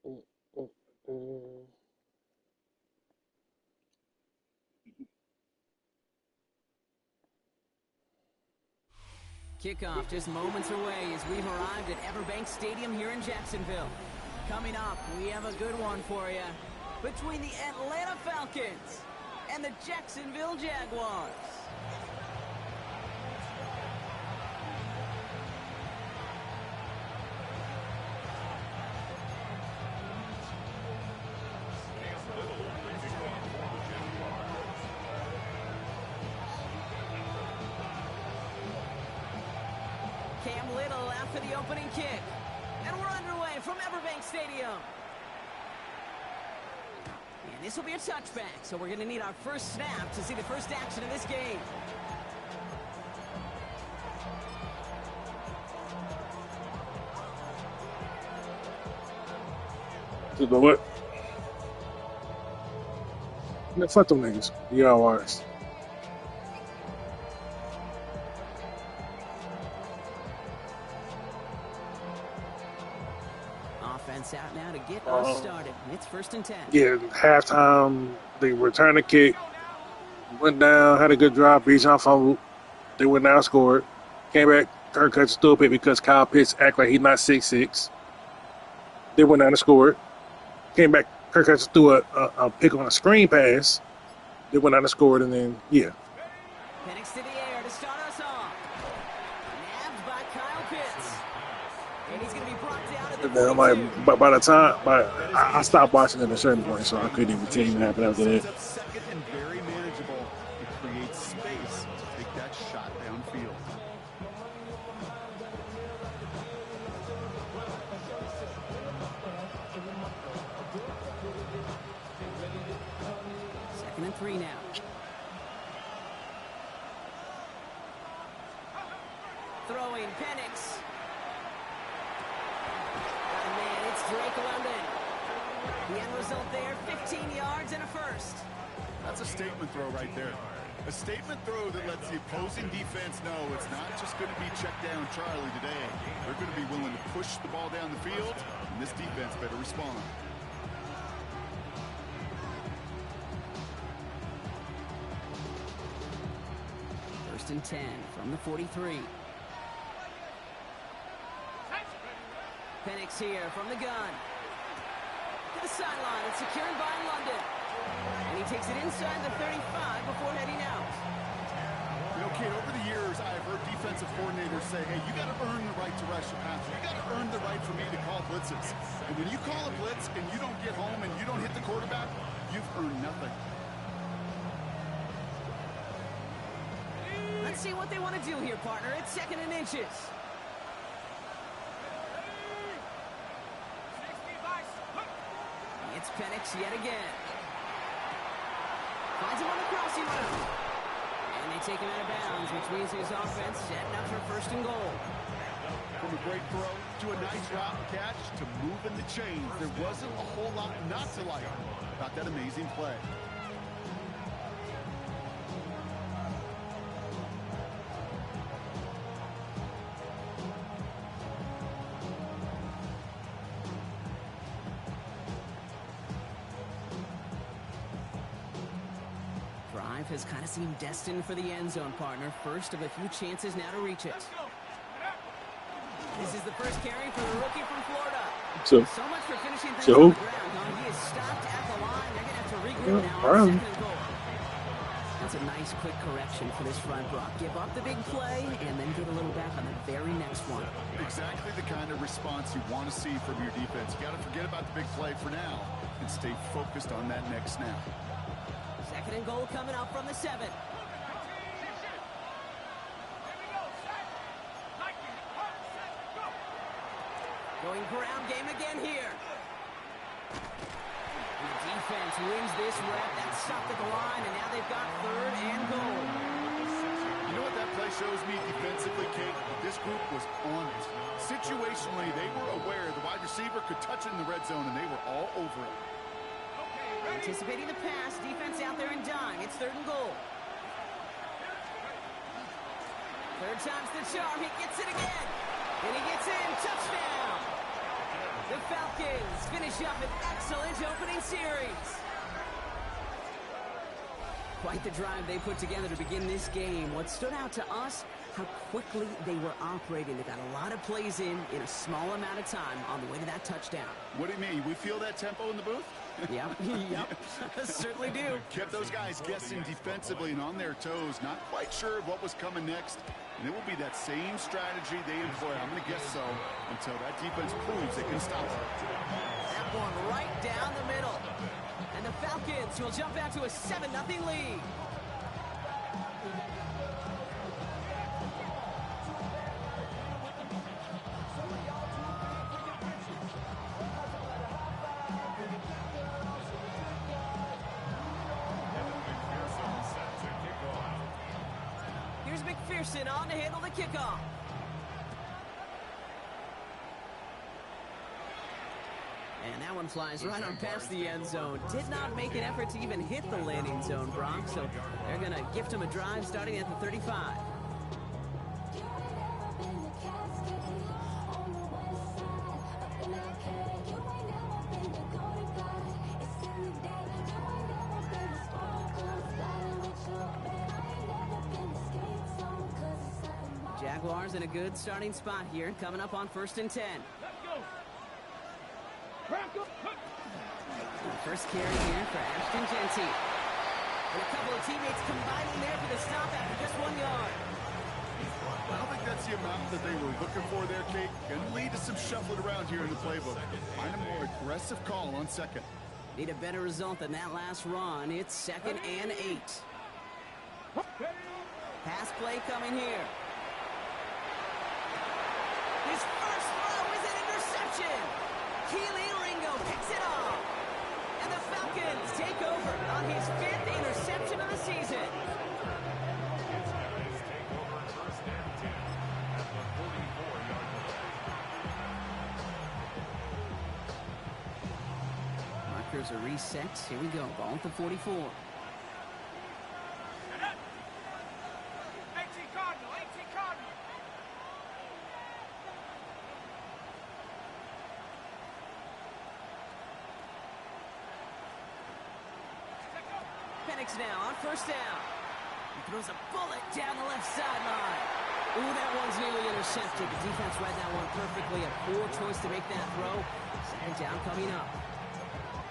Mm, mm, mm. Kickoff just moments away as we've arrived at Everbank Stadium here in Jacksonville. Coming up, we have a good one for you. Between the Atlanta Falcons and the Jacksonville Jaguars. Cam Little after the opening kick. And we're underway from Everbank Stadium. And this will be a touchback, so we're going to need our first snap to see the first action of this game. You know what? Man, fuck them niggas. You all ours. Offense out now to get us started. It's 1st and 10. Yeah, halftime, they returned the kick, went down, had a good drive, Bijan fumbled. They went down, scored. Came back, Kirk cut stupid because Kyle Pitts act like he's not 6'6". They went down and scored. Came back, Kirk Cousins threw a pick on a screen pass. They went down and scored, and then, yeah. Penix to the air to start us off. Nabbed by Kyle Pitts. And he's going to be brought down at the And then I'm like, by the time, I stopped watching at a certain point, so I couldn't even tell you what happened after that. It's second and very manageable. It creates space to take that shot downfield. Second and 3 now. Throwing Penix. Man, it's Drake London. The end result there, 15 yards and a first. That's a statement throw right there. A statement throw that lets the opposing defense know it's not just going to be check down Charlie today. They're going to be willing to push the ball down the field, and this defense better respond. First and 10 from the 43. Penix here from the gun. To the sideline, it's secured by London. And he takes it inside the 35 before heading out. You know, kid, over the years, I've heard defensive coordinators say, hey, you got to earn the right to rush the passer. You got to earn the right for me to call blitzes. And when you call a blitz and you don't get home and you don't hit the quarterback, you've earned nothing. Let's see what they want to do here, partner. It's 2nd and inches. It's Penix yet again. Finds him on the crossing route. And they take him out of bounds, which means his offense setting up for 1st and goal. From a great throw to a nice route and catch to moving the chains, there wasn't a whole lot not to like about that amazing play. Drive has kind of seemed destined for the end zone, partner. First of a few chances now to reach it. This is the first carry for the rookie from Florida. So much for finishing things on the ground, huh? He is stopped at the line. They're going to have to regroup now on 2nd and goal. That's a nice quick correction for this front block. Give up the big play and then get a little back on the very next one. Exactly the kind of response you want to see from your defense. You got to forget about the big play for now and stay focused on that next snap. 2nd and goal coming up from the 7. Going ground game again here. And the defense wins this rep. That's stopped at the line, and now they've got 3rd and goal. You know what that play shows me defensively, Kate? This group was on it. Situationally, they were aware the wide receiver could touch it in the red zone, and they were all over it. Anticipating the pass, defense out there and dime. It's 3rd and goal. 3rd time's the charm. He gets it again. And he gets in. Touchdown. The Falcons finish up an excellent opening series. Quite the drive they put together to begin this game. What stood out to us, how quickly they were operating. They got a lot of plays in a small amount of time on the way to that touchdown. What do you mean? We feel that tempo in the booth? Yep, certainly do. Kept those guys guessing defensively and on their toes, not quite sure of what was coming next. And it will be that same strategy they employ, I'm going to guess so, until that defense proves they can stop it. That one right down the middle. And the Falcons will jump out to a 7-0 lead. Here's McPherson on to handle the kickoff. And that one flies right on past the end zone. Did not make an effort to even hit the landing zone, Brock. So they're going to gift him a drive starting at the 35. Jaguars in a good starting spot here, coming up on 1st and 10. First carry here for Ashton Genty. And a couple of teammates combining there for the stop after just 1 yard. I don't think that's the amount that they were looking for there, Kate. Going to lead to some shuffling around here in the playbook. Find a more aggressive call on second. Need a better result than that last run. It's 2nd and 8. Pass play coming here. His first throw is an interception. Keely Ringo picks it off. And the Falcons take over on his 5th interception of the season. Markers are reset. Here we go. Ball at the 44. Now on 1st down. He throws a bullet down the left sideline. Ooh, that one's nearly intercepted. The defense read that one perfectly. A poor choice to make that throw. 2nd down coming up.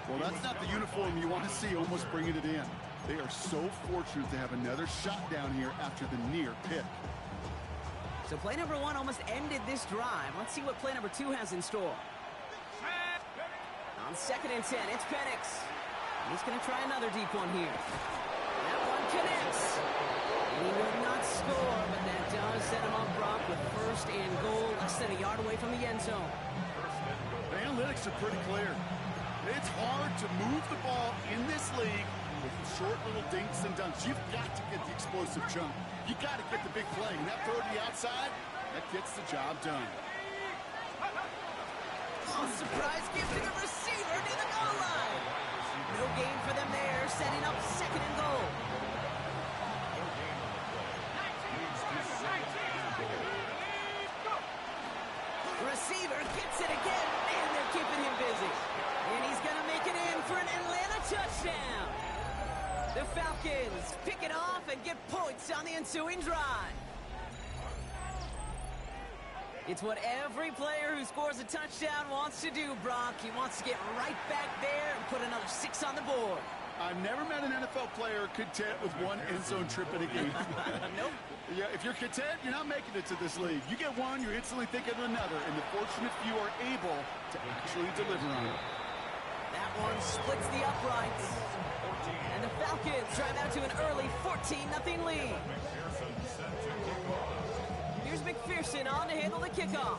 Well, that's not the uniform you want to see almost bringing it in. They are so fortunate to have another shot down here after the near pick. So play number 1 almost ended this drive. Let's see what play number 2 has in store. On 2nd and 10, it's Penix. He's going to try another deep one here. That one connects. And he will not score, but that does set him up, Brock, with 1st and goal, less than a yard away from the end zone. The analytics are pretty clear. It's hard to move the ball in this league with short little dinks and dunks. You've got to get the explosive jump. You've got to get the big play. And that throw to the outside, that gets the job done. Oh, surprise give to the receiver near the goal line. No gain for them there, setting up 2nd and goal. Receiver gets it again, and they're keeping him busy. And he's going to make it in for an Atlanta touchdown. The Falcons pick it off and get points on the ensuing drive. It's what every player who scores a touchdown wants to do, Brock. He wants to get right back there and put another 6 on the board. I've never met an NFL player content with 1 end zone trip in a game. Nope. Yeah, if you're content, you're not making it to this league. You get one, you're instantly thinking of another, and the fortunate few are able to actually deliver on it. That one splits the uprights. And the Falcons drive out to an early 14-0 lead. Here's McPherson on to handle the kickoff.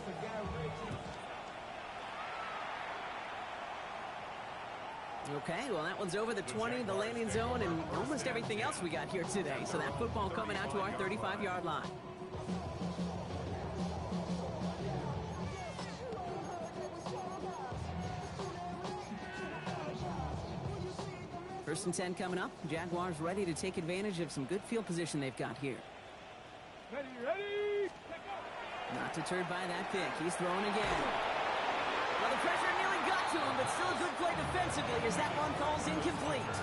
Okay, well, that one's over the 20, the landing zone, and almost everything else we got here today. So that football coming out to our 35-yard line. First and 10 coming up. Jaguars ready to take advantage of some good field position they've got here. Ready. Not deterred by that pick. He's throwing again. Well, the pressure but still a good play defensively as that one falls incomplete.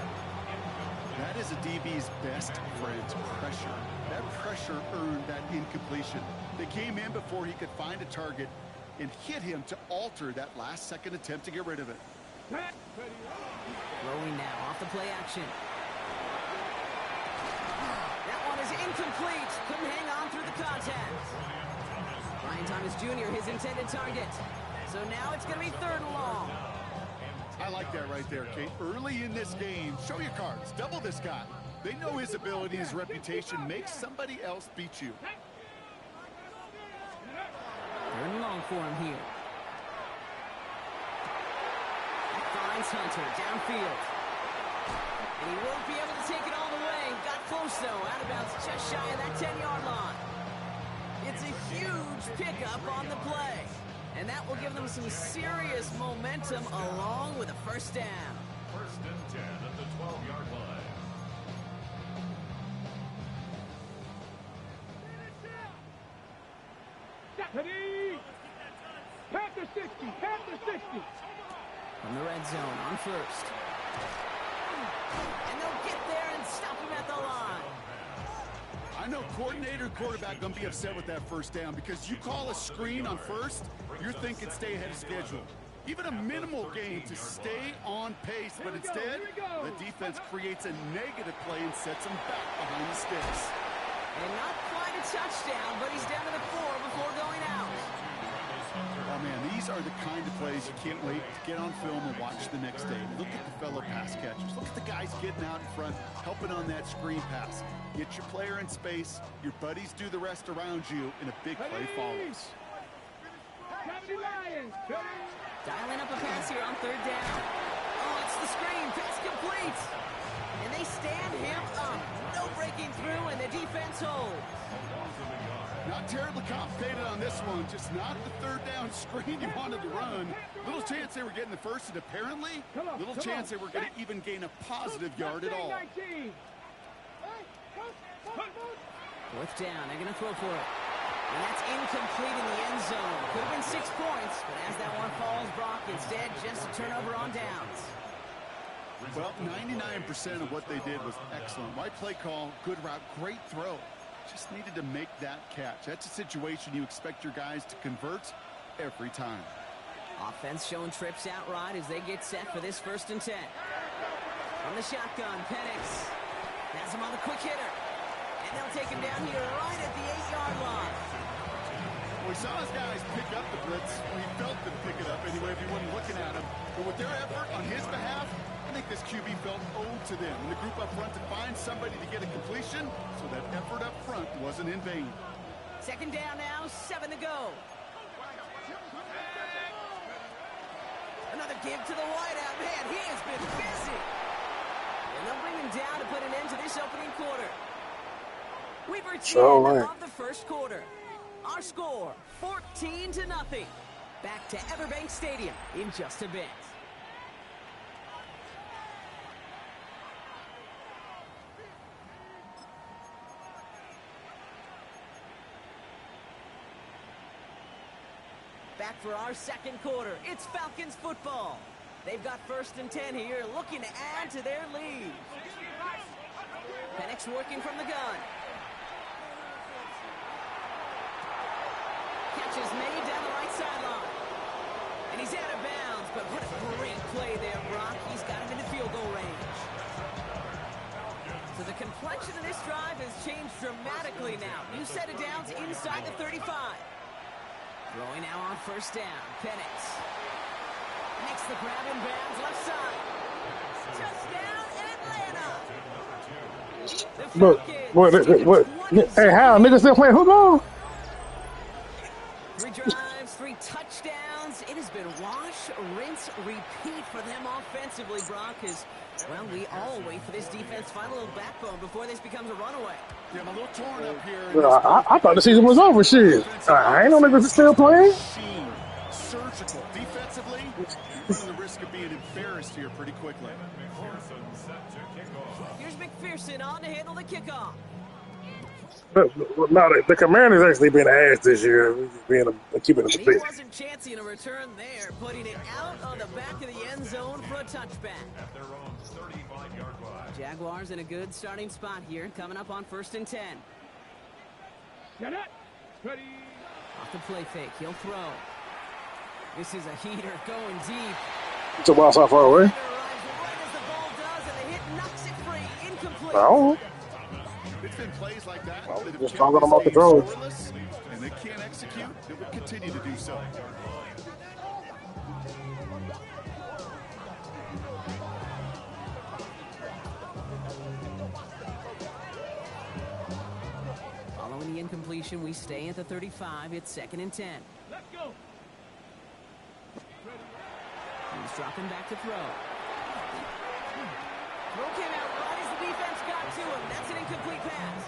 That is a DB's best friend, pressure. That pressure earned that incompletion. They came in before he could find a target and hit him to alter that last-second attempt to get rid of it. Throwing now off the play action. That one is incomplete. Couldn't hang on through the contact. Brian Thomas Jr., his intended target. So now it's going to be 3rd and long. I like that right there, Kate. Early in this game, show your cards. Double this guy. They know his ability, his reputation. Make somebody else beat you. 3rd and long for him here. Finds Hunter downfield. And he won't be able to take it all the way. Got close, though. Out of bounds just shy of that 10-yard line. It's a huge pickup on the play. And that will give them some serious momentum along with a 1st down. 1st and 10 at the 12-yard line. Panther 60, Panther 60. From the red zone on 1st. And they'll get there and stop him at the line. I know coordinator and quarterback going to be upset with that 1st down because you call a screen on 1st, you're thinking stay ahead of schedule. Even a minimal gain to stay on pace, but instead, the defense creates a negative play and sets them back behind the sticks. And not quite a touchdown, but he's down to the 4 before going out. Oh, man, these are the kind of plays you can't wait to get on film and watch the next day. Look at the fellow pass catchers. Look at the guys getting out in front, helping on that screen pass. Get your player in space, your buddies do the rest around you, and a big play follows. Dialing up a pass here on 3rd down. Oh, it's the screen. Pass complete. And they stand him up. No breaking through, and the defense holds. Not terribly complicated on this one, just not the 3rd down screen you wanted to run. Little chance they were getting the 1st, and apparently, little chance they were going to even gain a positive yard at all. 4th down, they're going to throw for it. And that's incomplete in the end zone. Could have been 6 points, but as that one falls, Brock, instead, just a turnover on downs. Well, 99% of what they did was excellent. Right play call, good route, great throw. Just needed to make that catch. That's a situation you expect your guys to convert every time. Offense showing trips out right as they get set for this 1st and 10. From the shotgun, Penix has him on the quick hitter. And they'll take him down here right at the 8-yard line. We saw his guys pick up the blitz. We felt them pick it up anyway if you weren't looking at him. But with their effort on his behalf, I think this QB felt owed to them. And the group up front to find somebody to get a completion, so that effort up front wasn't in vain. 2nd down now, 7 to go. Another give to the wideout. Man, he has been busy. And they'll bring him down to put an end to this opening quarter. We've reached the end of the 1st quarter. Our score, 14-0. Back to Everbank Stadium in just a bit. Back for our 2nd quarter. It's Falcons football. They've got 1st and 10 here, looking to add to their lead. Penix working from the gun. Catch is made down the right sideline. And he's out of bounds, but what a great play there, Brock. He's got him into field goal range. So the complexion of this drive has changed dramatically now. New set of downs inside the 35. Throwing now on 1st down. Penix makes the grab in bounds left side. Touchdown, Atlanta. What? Hey, how? Niggas still playing football? 3 drives, 3 touchdowns. It has been wash, rinse, repeat for them offensively, Brock, as, well, we all wait for this defense to find a little backbone before this becomes a runaway. Yeah, I'm a little torn up here. I thought the season was over, shit. I ain't no niggas still playing. Surgical. Defensively, you're running the risk of being embarrassed here pretty quickly. Here's McPherson on to handle the kickoff. But no, the Commanders actually been ass this year, keeping it a He bit. wasn't chancing a return there, putting it out on the back of the end zone for a touchback. At their own 35-yard line. Jaguars in a good starting spot here, coming up on 1st and 10. Get it. Ready. Off the play fake, he'll throw. This is a heater going deep. It's a while so far away. Right as the ball does, and the hit knocks it free, incomplete. No. It's been plays like that Well, that have just kept talking this about the game throws. scoreless, and they can't execute. They will continue to do so. Following the incompletion, we stay at the 35. It's 2nd and 10. Let's go. He's dropping back to throw. Throw came out right as the defense got to him. That's an incomplete pass.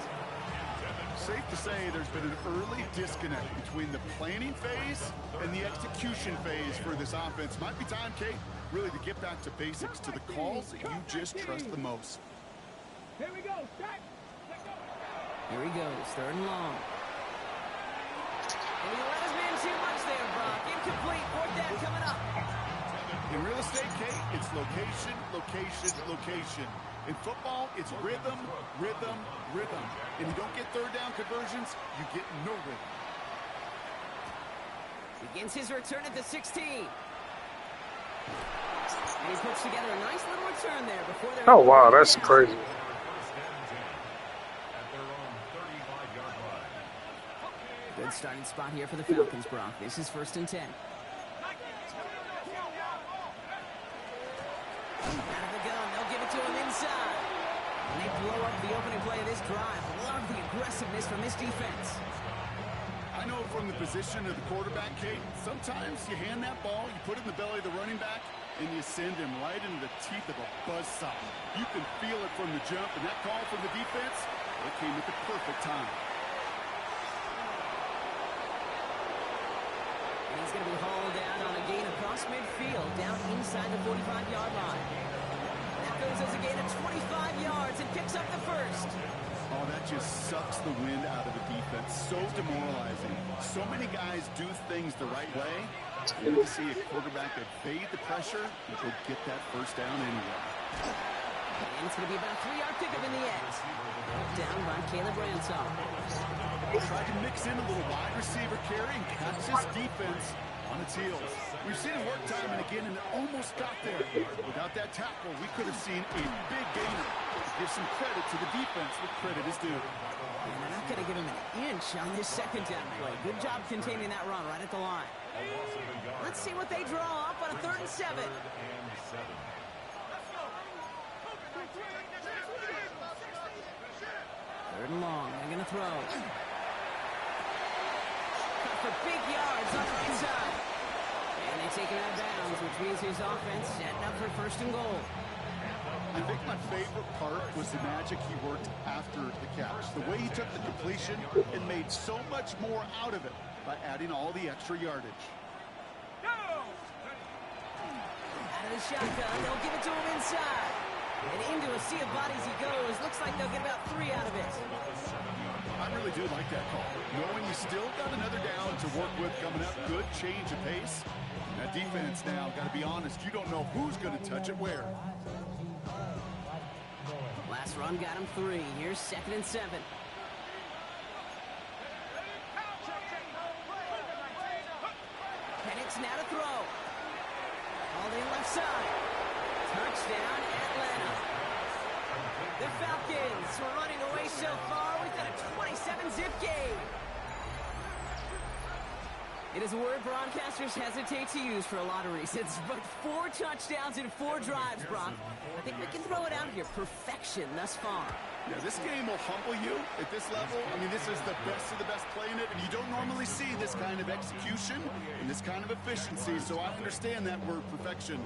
Safe to say there's been an early disconnect between the planning phase and the execution phase for this offense. Might be time, Kate, really to get back to basics, to the calls that you just trust the most. Here we go. Stack. Here he goes, 3rd and long. And he let his man too much there, Brock. Incomplete, 4th down coming up. In real estate, Kate, it's location, location, location. In football, it's rhythm, rhythm, rhythm. And you don't get 3rd down conversions, you get no rhythm. Begins his return at the 16. And he puts together a nice little return there before they're... Oh, wow, that's crazy. At their own 35-yard line. Good starting spot here for the Falcons, Brock. This is 1st and 10. Out of the gun, they'll give it to him inside. And they blow up the opening play of this drive. Love the aggressiveness from this defense. I know from the position of the quarterback, Kate, sometimes you hand that ball, you put it in the belly of the running back, and you send him right into the teeth of a buzzsaw. You can feel it from the jump, and that call from the defense, it came at the perfect time. And he's going to be hauled down on a gain across midfield, down inside the 45-yard line. That goes as a gain of 25 yards and picks up the first. Oh, that just sucks the wind out of the defense. So demoralizing. So many guys do things the right way. You need to see a quarterback evade the pressure and go get that first down anyway. And it's going to be about a 3-yard pickup in the end. Down by Caleb Ransom. Tried to mix in a little wide receiver carry and catch this defense on its heels. We've seen it work time and again, and it almost got there. Without that tackle, we could have seen a big gainer. Give some credit to the defense where credit is due. And they're not going to give him an inch on this 2nd down play. Good job containing that run right at the line. Let's see what they draw up on a 3rd and 7. 3rd and long. They're going to throw. For big yards on the inside. And they take it out of bounds, which means his offense setting up for 1st and goal. I think my favorite part was the magic he worked after the catch. The way he took the completion and made so much more out of it by adding all the extra yardage. Out of the shotgun, they'll give it to him inside. And into a sea of bodies he goes. Looks like they'll get about 3 out of it. I really do like that call. Knowing you still got another down to work with coming up, good change of pace. That defense now, got to be honest, you don't know who's going to touch it where. Last run got him 3. Here's 2nd and 7. Penix now to throw. All in left side. Touchdown, Atlanta. The Falcons were running away so far. We've got a 27-zip game. It is a word broadcasters hesitate to use for a lot of reasons, but 4 touchdowns in 4 drives, Brock. I think we can throw it out here. Perfection thus far. Yeah, this game will humble you at this level. I mean, this is the best of the best playing it, and you don't normally see this kind of execution and this kind of efficiency, so I understand that word perfection.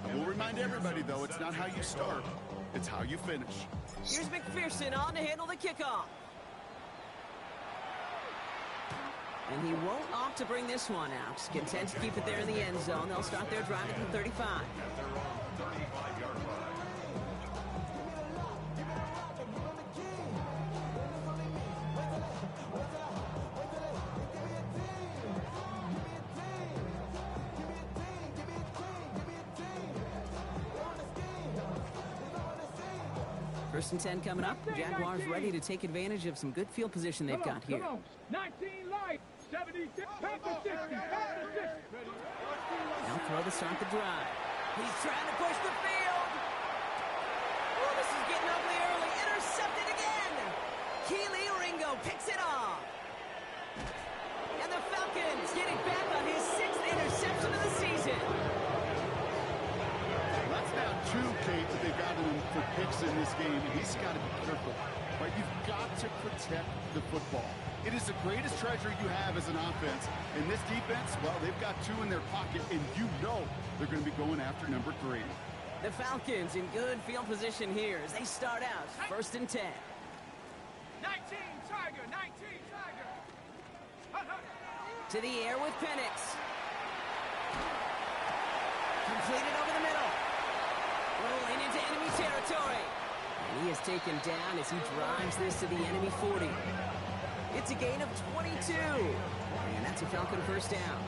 I will remind everybody, though, it's not how you start, it's how you finish. Here's McPherson on to handle the kickoff. And he won't opt to bring this one out. Content to keep it there in the end zone. They'll start their drive at the 35. At their own 35-yard line. First and 10 coming up. Jaguars ready to take advantage of some good field position they've got here. Come on. 19 light. 76. Back to 60. Back to 60. Now throw to start the drive. He's trying to push the field. Oh, this is getting ugly early. Intercepted again. Keely Ringo picks it off. And the Falcons getting back on his 6th interception of the season. That's now 2, Kate, that they've gotten him for picks in this game, and he's got to be careful. Right? You've got to protect the football. It is the greatest treasure you have as an offense. And this defense, well, they've got 2 in their pocket, and you know they're going to be going after number 3. The Falcons in good field position here as they start out. First and 10. 19 Tiger. 19 Tiger. To the air with Penix. Completed over the middle. Rolling into enemy territory. And he is taken down as he drives this to the enemy 40. It's a gain of 22. And that's a Falcon first down.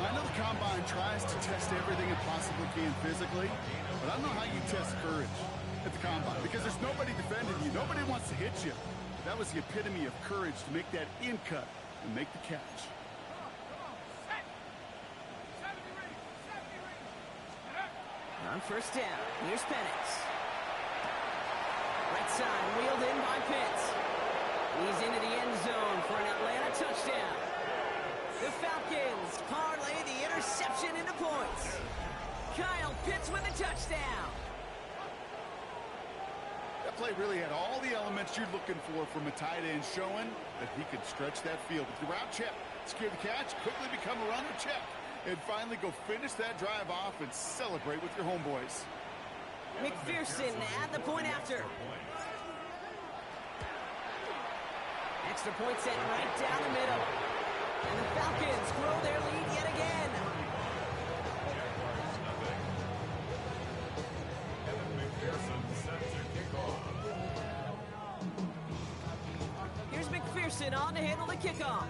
I know the Combine tries to test everything it possibly can physically, but I don't know how you test courage at the Combine because there's nobody defending you. Nobody wants to hit you. That was the epitome of courage to make that in cut and make the catch. On first down, here's Penix. Right side, wheeled in by Pitts. He's into the end zone for an Atlanta touchdown. The Falcons parlay the interception into points. Kyle Pitts with a touchdown. That play really had all the elements you're looking for from a tight end, showing that he could stretch that field with the route check, secure the catch, quickly become a runner check, and finally go finish that drive off and celebrate with your homeboys. McPherson at the point after. Extra point set right down the middle. And the Falcons grow their lead yet again. Here's McPherson on to handle the kickoff.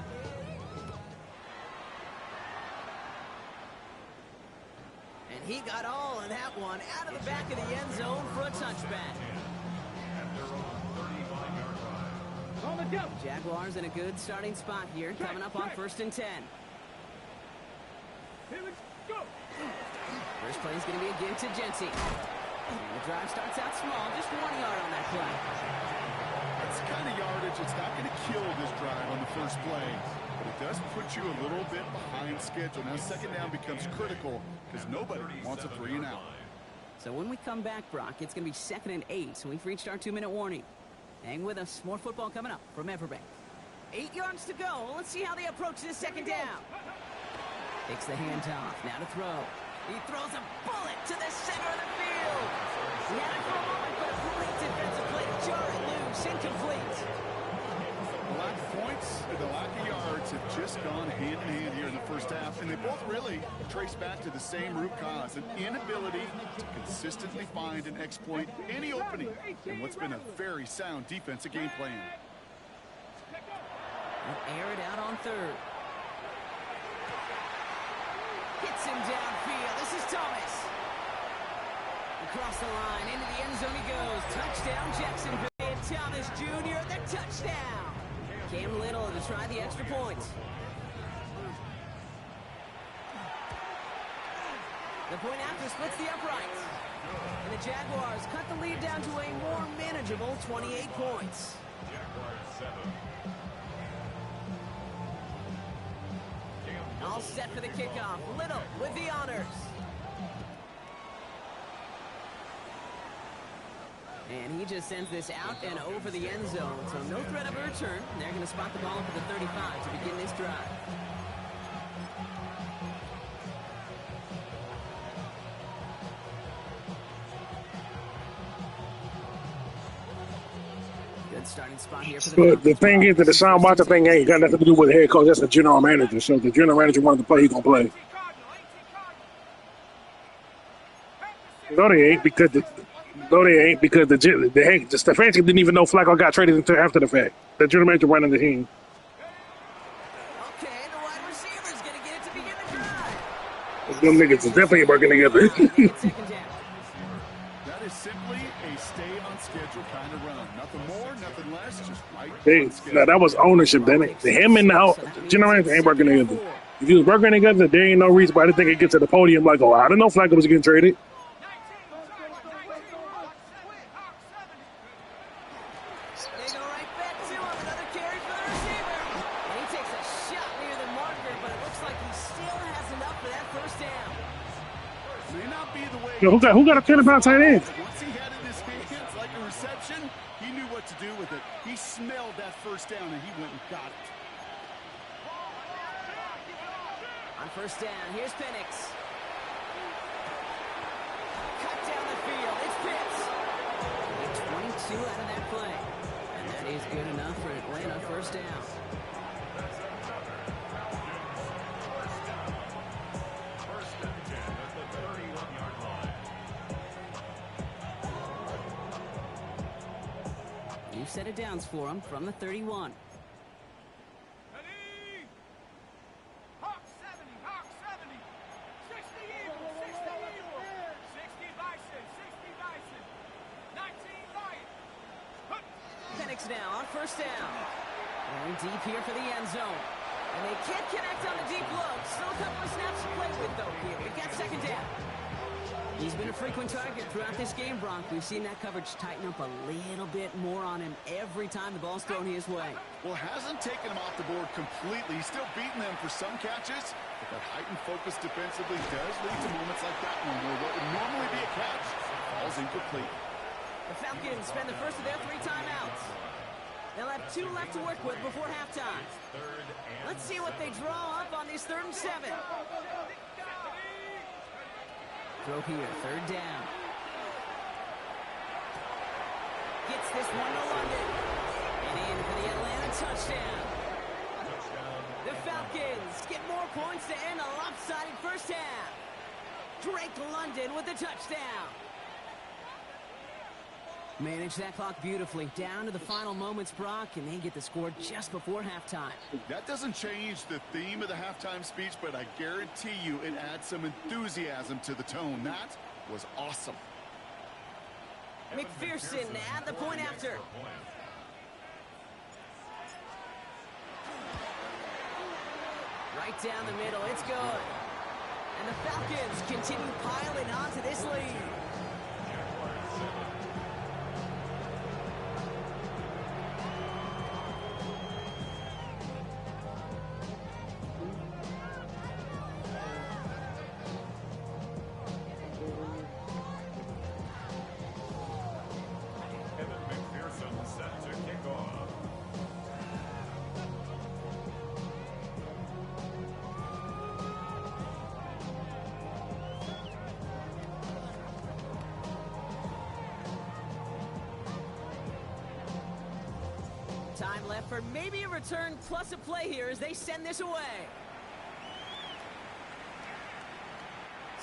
And he got all of that one out of the back of the end zone for a touchback. On the jump. Jaguars in a good starting spot here, coming up on first and 10. Here we go. First play is going to be a give to Jency. And the drive starts out small, just 1 yard on that play. That's the kind of yardage it's not going to kill this drive on the first play, but it does put you a little bit behind schedule. Now second down becomes critical because nobody wants a 3 and out. So when we come back, Brock, it's going to be 2nd and 8, so we've reached our 2-minute warning. Hang with us. More football coming up from Everbank. 8 yards to go. Let's see how they approach this second down. Takes the handoff. Now to throw. He throws a bullet to the center of the field. He had it for a moment, but a great defensive play to jar it loose. Incomplete. The lack of points and the lack of yards have just gone hand in hand here in the first half, and they both really trace back to the same root cause, an inability to consistently find and exploit any opening in what's been a very sound defensive game plan. They'll air it out on third. Hits him downfield. This is Thomas. Across the line, into the end zone he goes. Touchdown, Jacksonville. And Thomas Jr., the touchdown. Cam Little to try the extra points. The point after splits the uprights. And the Jaguars cut the lead down to a more manageable 28 points. All set for the kickoff. Little with the honors. And he just sends this out and over the end zone. So no threat of a return. They're going to spot the ball up at the 35 to begin this drive. Good starting spot here for the But the thing is that the Sean Watson thing ain't got nothing to do with the head coach. That's the general manager. So if the general manager wanted to play, he's going to play. No, they ain't because the Stefanski didn't even know Flacco got traded until after the fact. The general manager running the team. Okay, the wide receiver's going to get it to begin the drive. Them niggas is definitely working together. Second down. That is simply a stay on schedule Now that was ownership, then it. Him and the general manager ain't working together. If you was working together, there ain't no reason why they think it get to the podium like, oh, I didn't know Flacco was getting traded. Yo, who got a 10-pound tight end? Once he had it in his hands like a reception, he knew what to do with it. He smelled that first down and he went and got it. On first down, here's Penix. Cut down the field. It's Pitts. 22 out of that play. And that is good enough for Atlanta first down. New set of downs for him from the 31. Penix now on first down. Going deep here for the end zone. And they can't connect on the deep look. Still a couple of snaps to play with, though, here. We've got second down. He's been a frequent target throughout this game, Bronk. We've seen that coverage tighten up a little bit more on him every time the ball's thrown his way. Well, hasn't taken him off the board completely. He's still beating them for some catches, but that heightened focus defensively does lead to moments like that one where what would normally be a catch falls incomplete. The Falcons spend the first of their 3 timeouts. They'll have 2 left to work with before halftime. Let's see what they draw up on these 3rd and 7. Throw here, 3rd down. Gets this one to London. And in for the Atlanta touchdown. The Falcons get more points to end a lopsided first half. Drake London with the touchdown. Manage that clock beautifully. Down to the final moments, Brock, and they get the score just before halftime. That doesn't change the theme of the halftime speech, but I guarantee you it adds some enthusiasm to the tone. That was awesome. McPherson at the point after. Right down the middle. It's good. And the Falcons continue piling onto this lead. Time left for maybe a return plus a play here as they send this away.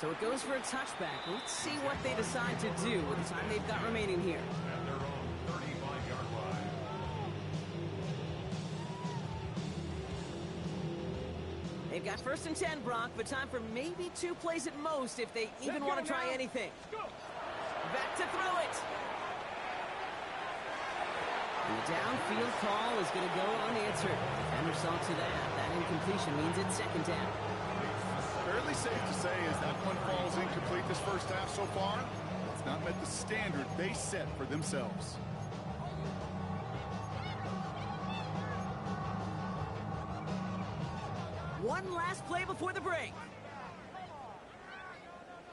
So it goes for a touchback. Let's see what they decide to do with the time they've got remaining here. At their own 35-yard line. They've got 1st and 10, Brock, but time for maybe 2 plays at most if they even want to try anything. Back to throw it. And the downfield call is going to go unanswered. Defender saw to that. That incompletion means it's 2nd down. Fairly safe to say as that one falls incomplete this first half so far, it's not met the standard they set for themselves. One last play before the break.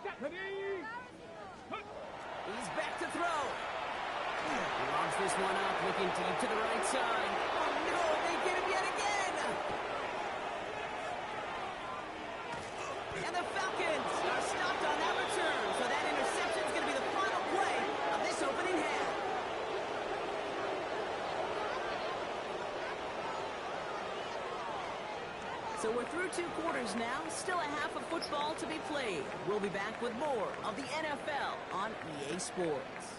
He's back to throw. Launch this one up, looking deep to the right side. Oh no, they get him yet again! And the Falcons are stopped on that return, so that interception is going to be the final play of this opening half. So we're through 2 quarters now, still a half of football to be played. We'll be back with more of the NFL on EA Sports.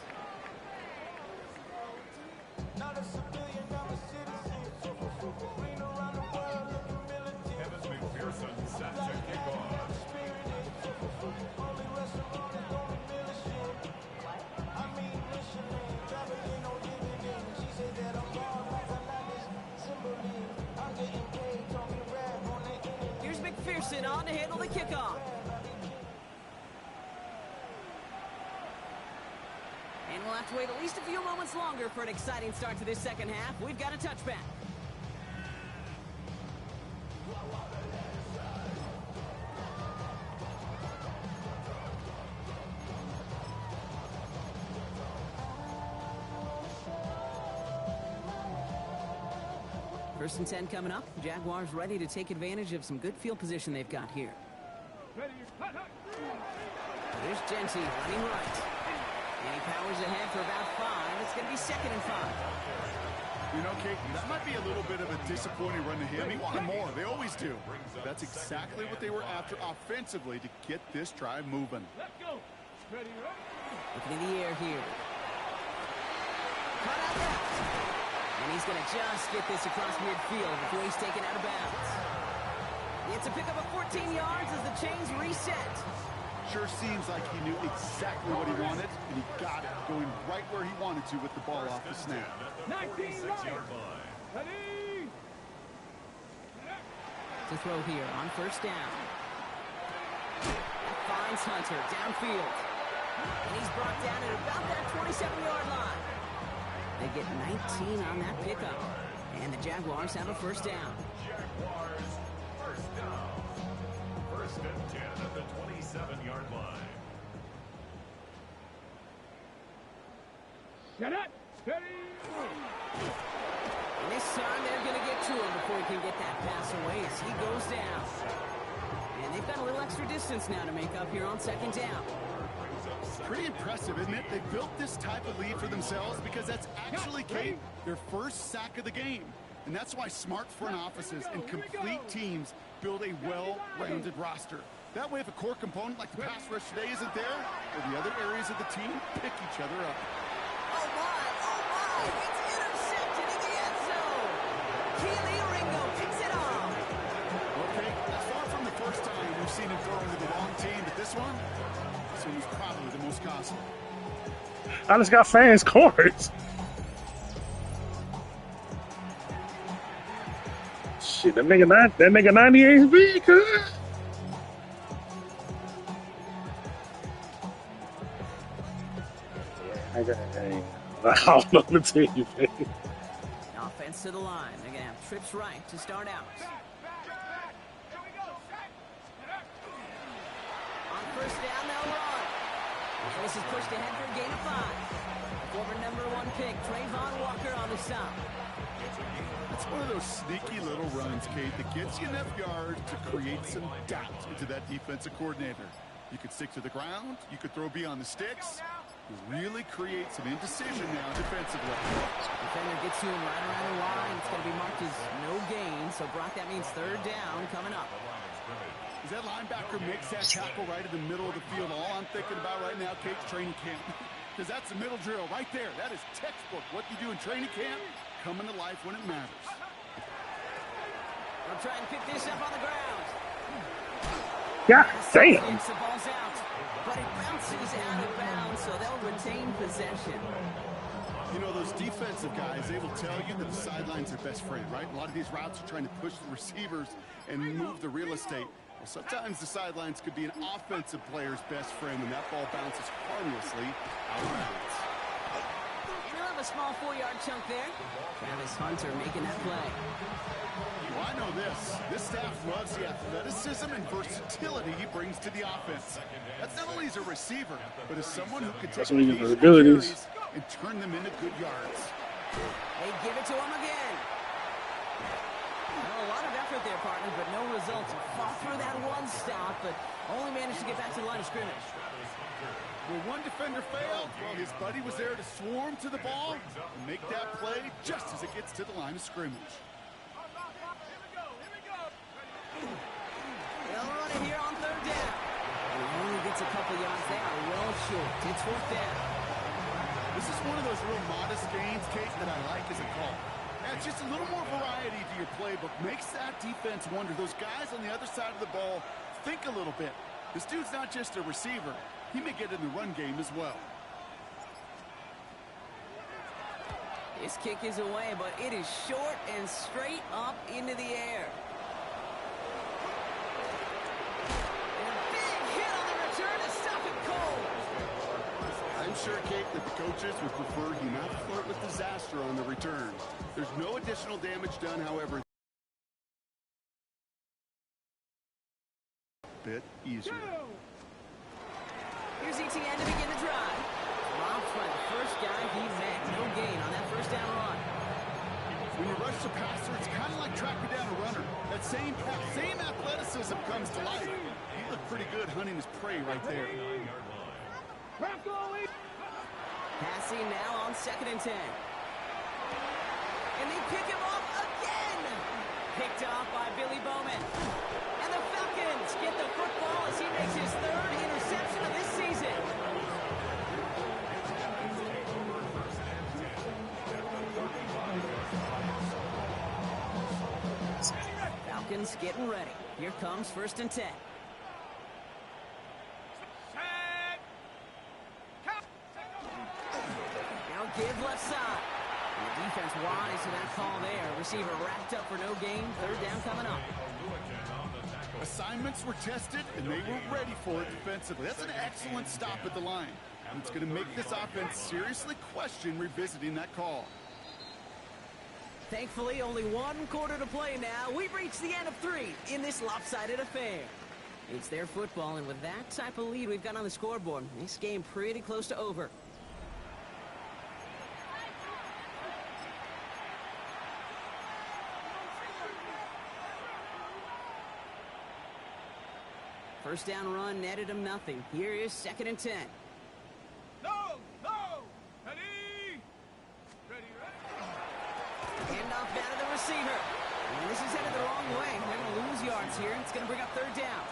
Evans McPherson set to kick off. Pearson on to handle the kickoff. And we'll have to wait at least a few moments longer for an exciting start to this second half. We've got a touchback. First and 10 coming up. Jaguars ready to take advantage of some good field position they've got here. Ready, hot, hot. There's Genty running right. And he powers ahead for about 5. It's going to be 2nd and 5. You know, Kate, that might be a little bit of a disappointing run to him. He wanted more. They always do. That's exactly what they were after offensively to get this drive moving. Let's go. Ready, right. Looking in the air here. Cut out left. And he's going to just get this across midfield before he's taken out of bounds. It's a pickup of 14 yards as the chains reset. Sure seems like he knew exactly what he wanted, and he got it, going right where he wanted to with the ball off the snap. 19 right. Ready. To throw here on first down. Finds Hunter downfield. And he's brought down at about that 27-yard line. They get 19 on that pickup. And the Jaguars have a first down. Jaguars, first down. First and 10 at the 27-yard line. Get it. Ready. And this time they're going to get to him before he can get that pass away as he goes down. And they've got a little extra distance now to make up here on second down. Pretty impressive, isn't it? They built this type of lead for themselves because that's actually, Kate, their first sack of the game. And that's why smart front offices and complete teams build a well-rounded roster. That way, if a core component like the pass rush today isn't there, or the other areas of the team pick each other up. Oh my, it's intercepted in the end zone. Keely Ringo picks it off. Okay, that's far from the first time we've seen him throw into the wrong team, but this one was probably the most costly. I just got fans cards. Shit, that nigga 98 HB, cuz. I don't know what to tell you, man. Offense to the line. They're going to have trips right to start out. On first down, they'll run. And this is pushed ahead for a gain of 5. Former #1 pick, Trayvon Walker on the stop. It's one of those sneaky little runs, Kate, that gets you enough yards to create some doubt into that defensive coordinator. You could stick to the ground. You could throw beyond the sticks. Really create some indecision now defensively. Defender gets to him right around the line. It's going to be marked as no gain. So, Brock, that means third down coming up. As that linebacker makes that tackle right in the middle of the field, all I'm thinking about right now, Kate's training camp. Because that's the middle drill right there. That is textbook. What you do in training camp, coming to life when it matters. They'll try and pick this up on the ground. God damn. The ball's out, but it bounces out of bounds, so they'll retain possession. You know, those defensive guys, they will tell you that the sideline's their best friend, right? A lot of these routes are trying to push the receivers and move the real estate. Well, sometimes the sidelines could be an offensive player's best friend when that ball bounces harmlessly out of bounds. They'll have a small 4-yard chunk there. Travis Hunter making that play. Well, I know this. This staff loves the athleticism and versatility he brings to the offense. That's not only as a receiver, but as someone who can take these abilities and turn them into good yards. They give it to him again. Well, a lot of effort there, partner, but no results. Fought through that one stop, but only managed to get back to the line of scrimmage. Where one defender failed, well, his buddy was there to swarm to the ball and make that play just as it gets to the line of scrimmage. They'll run it here on third down. And he only gets a couple yards there, well short. It's fourth down. This is one of those real modest gains, Kate, that I like as a call. Adds just a little more variety to your playbook. Makes that defense wonder. Those guys on the other side of the ball think a little bit. This dude's not just a receiver. He may get in the run game as well. This kick is away, but it is short and straight up into the air. sure, Kate, that the coaches would prefer you not flirt with disaster on the return. There's no additional damage done, however. Bit easier. Here's ETN to begin the drive. Dropped by the first guy he met. No gain on that first down run. When you rush the passer, it's kind of like tracking down a runner. That same athleticism comes to life. He looked pretty good hunting his prey right there. Passing now on 2nd and 10. And they pick him off again. Picked off by Billy Bowman. And the Falcons get the football as he makes his 3rd interception of this season. Falcons getting ready. Here comes 1st and 10. Now give left side. And the defense wise to that call there. Receiver wrapped up for no gain. 3rd down coming up. Assignments were tested, and they were ready for it defensively. That's an excellent stop at the line. And it's going to make this offense seriously question revisiting that call. Thankfully, only 1 quarter to play now. We've reached the end of 3 in this lopsided affair. It's their football, and with that type of lead we've got on the scoreboard, this game pretty close to over. First down run netted him nothing. Here is 2nd and 10. Handoff down to the receiver. And this is headed the wrong way. They're going to lose yards here. It's going to bring up 3rd down.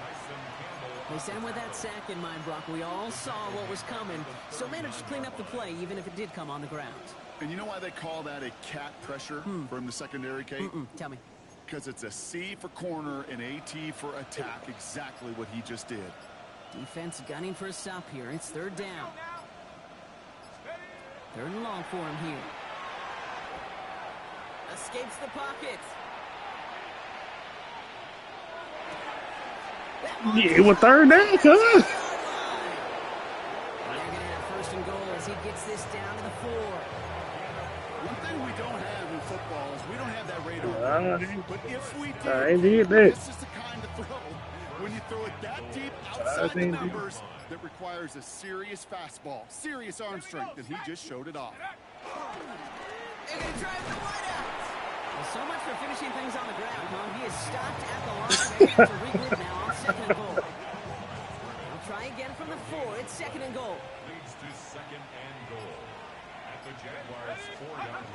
They sent him with that sack in mind, Brock. We all saw what was coming. So managed to clean up the play, even if it did come on the ground. And you know why they call that a cat pressure from the secondary, Kate? Tell me. Because it's a C for corner and AT for attack. Exactly what he just did. Defense gunning for a stop here. It's 3rd down. 3rd and long for him here. Escapes the pocket. Yeah, with 3rd down, cuz. They're going to have 1st and goal as he gets this down to the 4. One thing we don't have in football is we don't have that radar. But if we did, this is the kind of throw, when you throw it that deep outside the numbers, that requires a serious fastball, serious arm strength, and he just showed it off. They're going to drive the wideout. Well, so much for finishing things on the ground, huh? He is stopped at the line. They're going to have to regroup now on 2nd and goal. They'll try again from the 4. It's 2nd and goal. Leads to 2nd and goal. At the Jaguars' 4-yard line.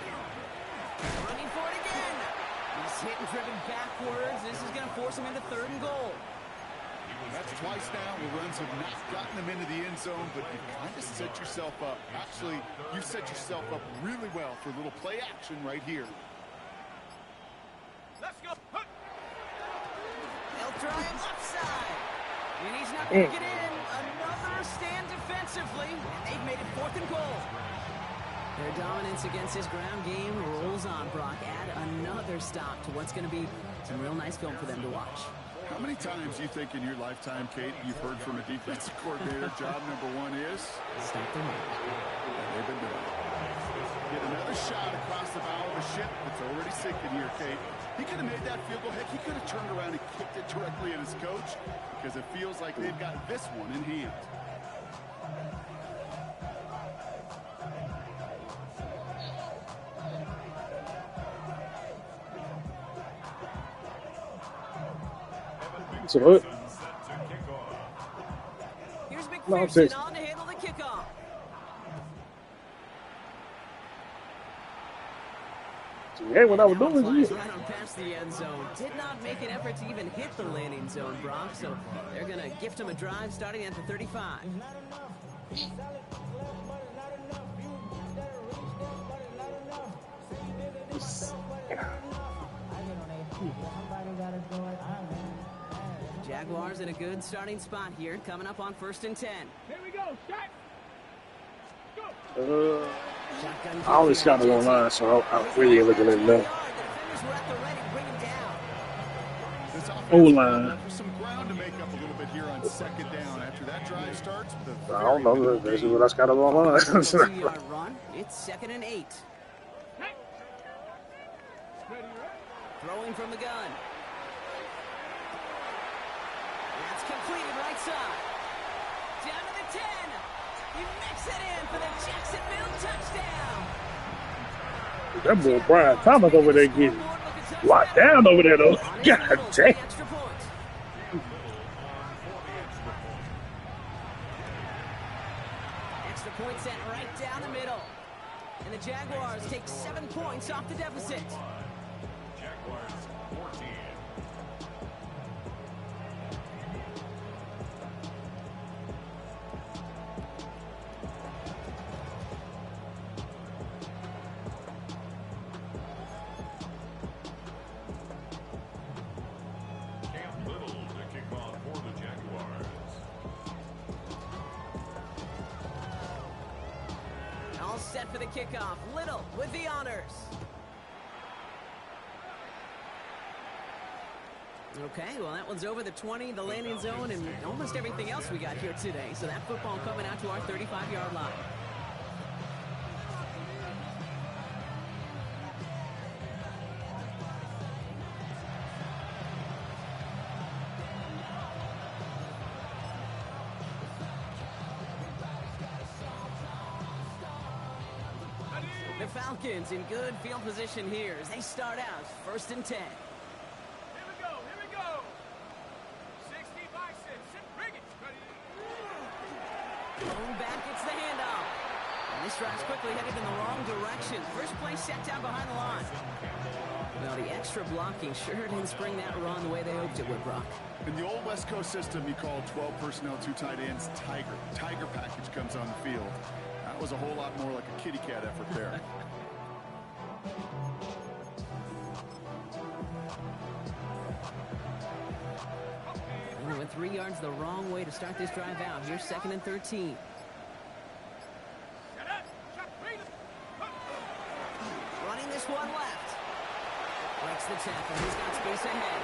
Running for it again. He's hit and driven backwards. This is going to force him into 3rd and goal. That's twice now where runs have not gotten them into the end zone, but you kind of set yourself up. Actually, you set yourself up really well for a little play action right here. Let's go. They'll drive left side. And he's not going to get in. Another stand defensively. And they've made it 4th and goal. Their dominance against his ground game rolls on, Brock. Add another stop to what's going to be some real nice film for them to watch. How many times do you think in your lifetime, Kate, you've heard from a defensive coordinator, job number 1 is? Stop the run. They've been doing it. Get another shot across the bow of a ship that's already sinking here, Kate. He could have made that field goal. Heck, he could have turned around and kicked it directly at his coach because it feels like they've got this one in hand. So what? Here's McPherson on to handle the kickoff. Yeah, what I was doing is right on past the end zone. Did not make an effort to even hit the landing zone, Brock. So they're going to gift him a drive starting at the 35. Jaguars in a good starting spot here, coming up on 1st and 10. Here we go. Shot. I always got it online, so I'm really looking at it now. This O offense line. for some ground to make up a little bit here on second down. After that drive starts with a I very don't know. minimal That's gain. what I got on my line. 2-yard run. It's 2nd and 8. Throwing from the gun. That's completed right side. Down to the 10. He makes it in for the Jacksonville touchdown. That boy Brian Thomas over there getting locked down over there, though. God dang. Extra point sent right down the middle. And the Jaguars take 7 points off the deficit. Jaguars 14. Cam Little to kick off for the Jaguars. All set for the kickoff. Little with the honors. Okay, well, that one's over the 20, the landing zone, and almost everything else we got here today. So that football coming out to our 35-yard line. The Falcons in good field position here as they start out 1st and 10. Here we go. 60 by 6. Bring it. Going back, it's the handoff. And this drive's quickly headed in the wrong direction. First play set down behind the line. Well, the extra blocking sure didn't spring that run the way they hoped it would, Brock. In the old West Coast system, you call 12 personnel, 2 tight ends, Tiger. Tiger package comes on the field. That was a whole lot more like a kitty cat effort there. We went 3 yards the wrong way to start this drive out. Here's 2nd and 13. Running this one left. Breaks the tackle. He's got space ahead.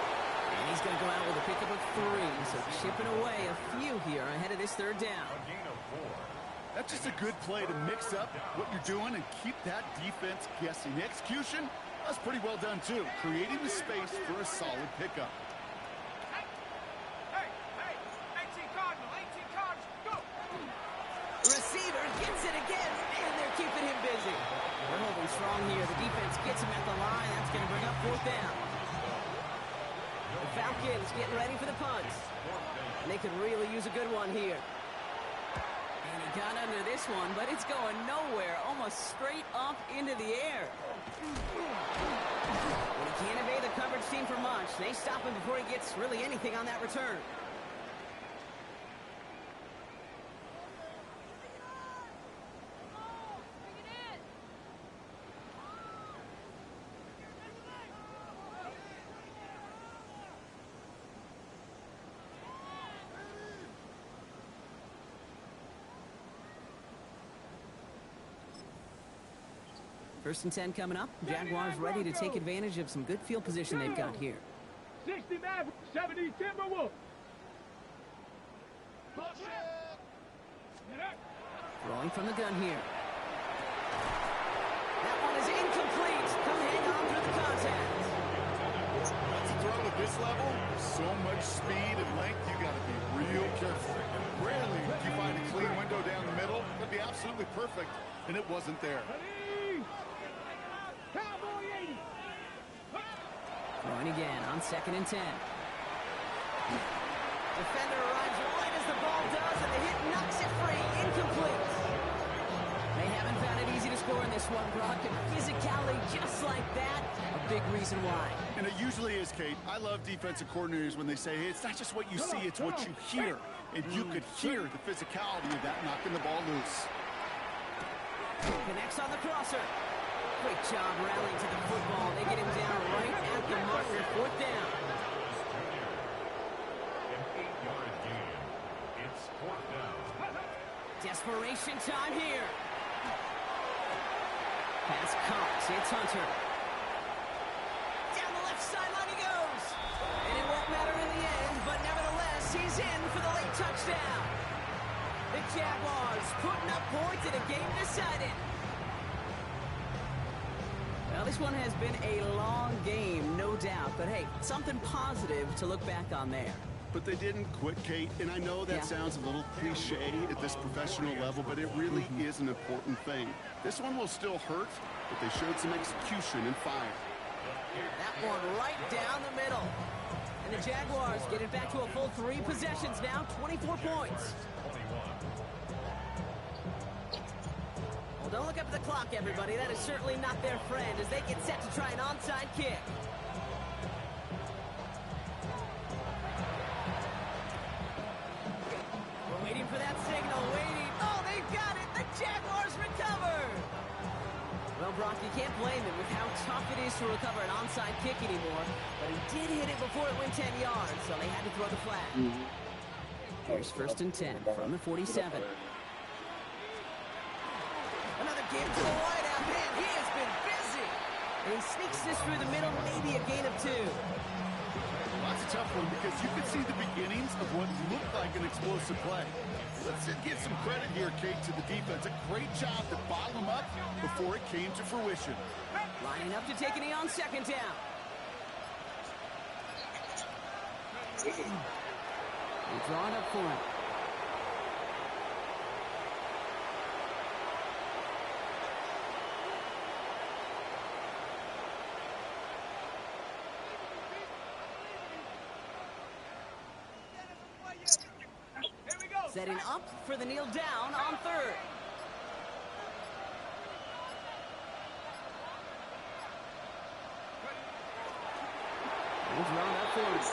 And he's going to go out with a pickup of 3. So chipping away a few here ahead of this 3rd down. A gain of 4. That's just a good play to mix up what you're doing and keep that defense guessing. The execution, that's pretty well done too. Creating the space for a solid pickup. Hey, 18 Cardinals, go! Receiver gets it again, and they're keeping him busy. They're holding strong here. The defense gets him at the line. That's going to bring up 4th down. The Falcons getting ready for the punt. And they could really use a good one here. And he got under this one, but it's going nowhere. Almost straight up into the air. When he can't evade the coverage team for much, they stop him before he gets really anything on that return. First and 10 coming up. Jaguars ready to take advantage of some good field position they've got here. 60 Maverick, 70 Timberwolves. Throwing from the gun here. That one is incomplete. Come hang on through the contact. That's a throw at this level. So much speed and length, you got to be real careful. Rarely do you find a clean window down the middle. That'd be absolutely perfect, and it wasn't there. Cowboy 80. Throwing again on 2nd and 10. Defender arrives right as the ball does, and the hit knocks it free. Incomplete. They haven't found it easy to score in this one, Brock, and physicality just like that, a big reason why. And it usually is, Kate. I love defensive coordinators when they say, hey, it's not just what you see, it's what you hear. And you could hear the physicality of that knocking the ball loose. Connects on the crosser. Great job rallying to the football. They get him down right at the marker. 4th down. An 8-yard gain. It's 4th down. Desperation time here. Pass caught. It's Hunter. Down the left sideline he goes. And it won't for the late touchdown. The Jaguars putting up points in a game decided. Well, this one has been a long game, no doubt. But, hey, something positive to look back on there. But they didn't quit, Kate, and I know that sounds a little cliche at this professional level, but it really is an important thing. This one will still hurt, but they showed some execution and fire. That one right down the middle. And the Jaguars get it back to a full 3 possessions now, 24 points. Well, don't look up at the clock, everybody. That is certainly not their friend as they get set to try an onside kick. We're waiting for that signal, waiting. Oh, they've got it. The Jaguars recover. Well, Brock, you can't blame him with how tough it is to recover an onside kick anymore. But he did hit it before it went 10 yards, so they had to throw the flag. Here's 1st and 10 from the 47. Another give to the wideout. Man, he has been busy. And he sneaks this through the middle, maybe a gain of 2. That's a tough one because you could see the beginnings of what looked like an explosive play. Let's give some credit here, Kate, to the defense. A great job to bottle them up before it came to fruition. Lining up to take a knee on 2nd down. They're drawing up for it. Setting up for the kneel down on 3rd. Drawn up for it.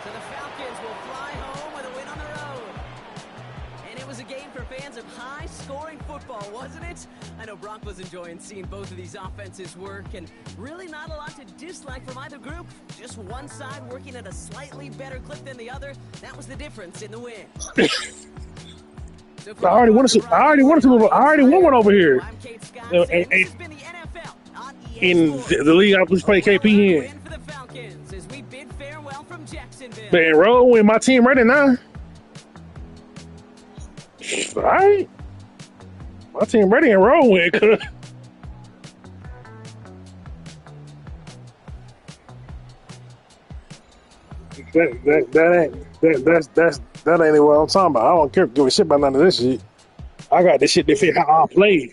So the Falcons will fly home with a win on the road. And it was a game for fans of high-scoring football, wasn't it? I know Brock was enjoying seeing both of these offenses work, and really not a lot to dislike from either group. Just one side working at a slightly better clip than the other. That was the difference in the win. I already won one over here. In the league I was playing KP in. But enroll with my team ready now. All right. My team ready and roll with. That ain't what I'm talking about. I don't give a shit about none of this shit. I got this shit that fit how I play.